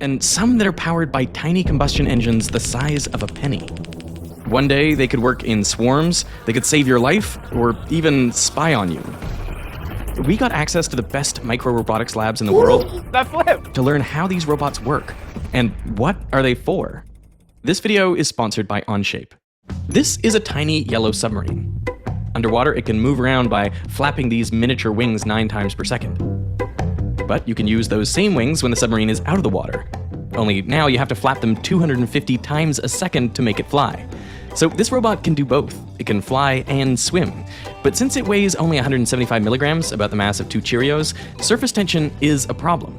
and some that are powered by tiny combustion engines the size of a penny. One day, they could work in swarms, they could save your life, or even spy on you. We got access to the best micro-robotics labs in the world to learn how these robots work, and what are they for. This video is sponsored by Onshape. This is a tiny yellow submarine. Underwater, it can move around by flapping these miniature wings 9 times per second. But you can use those same wings when the submarine is out of the water. Only now you have to flap them 250 times a second to make it fly. So this robot can do both. It can fly and swim. But since it weighs only 175 milligrams, about the mass of 2 Cheerios, surface tension is a problem.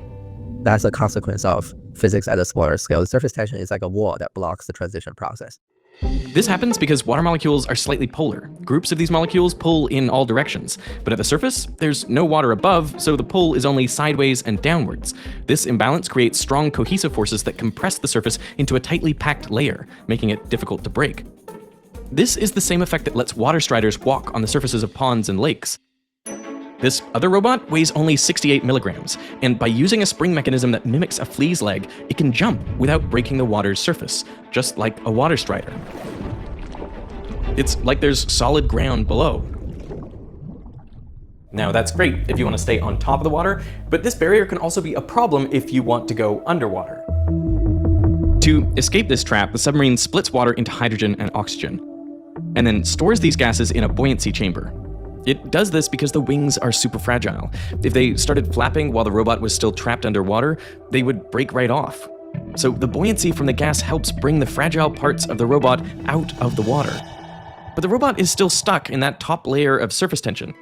That's a consequence of physics at a smaller scale. The surface tension is like a wall that blocks the transition process. This happens because water molecules are slightly polar. Groups of these molecules pull in all directions. But at the surface, there's no water above, so the pull is only sideways and downwards. This imbalance creates strong cohesive forces that compress the surface into a tightly packed layer, making it difficult to break. This is the same effect that lets water striders walk on the surfaces of ponds and lakes. This other robot weighs only 68 milligrams, and by using a spring mechanism that mimics a flea's leg, it can jump without breaking the water's surface, just like a water strider. It's like there's solid ground below. Now that's great if you want to stay on top of the water, but this barrier can also be a problem if you want to go underwater. To escape this trap, the submarine splits water into hydrogen and oxygen, and then stores these gases in a buoyancy chamber. It does this because the wings are super fragile. If they started flapping while the robot was still trapped underwater, they would break right off. So the buoyancy from the gas helps bring the fragile parts of the robot out of the water. But the robot is still stuck in that top layer of surface tension.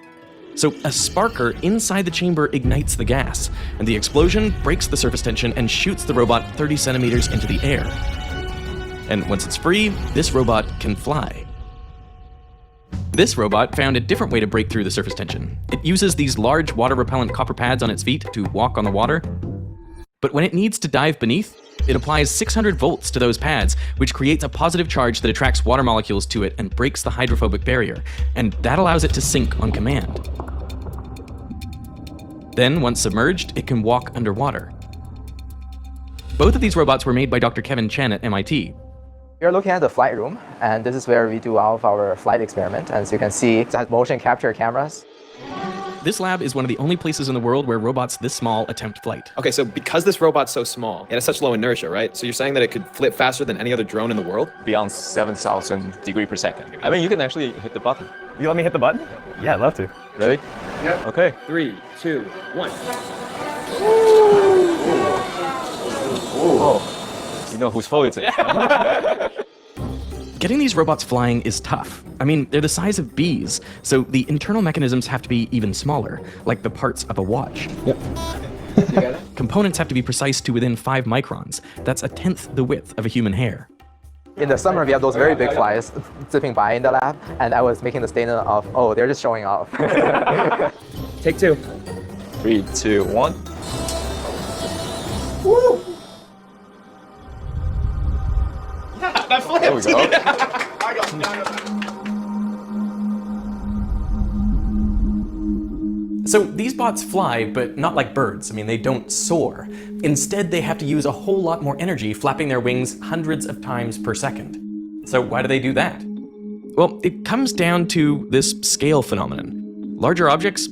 So a sparker inside the chamber ignites the gas, and the explosion breaks the surface tension and shoots the robot 30 centimeters into the air. And once it's free, this robot can fly. This robot found a different way to break through the surface tension. It uses these large water-repellent copper pads on its feet to walk on the water. But when it needs to dive beneath, it applies 600 volts to those pads, which creates a positive charge that attracts water molecules to it and breaks the hydrophobic barrier, and that allows it to sink on command. Then, once submerged, it can walk underwater. Both of these robots were made by Dr. Kevin Chen at MIT. We're looking at the flight room, and this is where we do all of our flight experiment. As you can see, it has motion capture cameras. This lab is one of the only places in the world where robots this small attempt flight. Okay, so because this robot's so small, it has such low inertia, right? So you're saying that it could flip faster than any other drone in the world? Beyond 7,000 degrees per second. I mean, you can actually hit the button. You let me hit the button? Yeah, I'd love to. Ready? Yeah. Okay. 3, 2, 1. Oh. You know whose fault it is. Getting these robots flying is tough. I mean, they're the size of bees, so the internal mechanisms have to be even smaller, like the parts of a watch. Components have to be precise to within 5 microns. That's 1/10 the width of a human hair. In the summer, we have those very big flies zipping by in the lab, and I was making the statement of, oh, they're just showing off. Take 2. 3, 2, 1. Woo! That flipped. There we go. So these bots fly, but not like birds. I mean, they don't soar. Instead, they have to use a whole lot more energy flapping their wings hundreds of times per second. So why do they do that? Well, it comes down to this scale phenomenon. Larger objects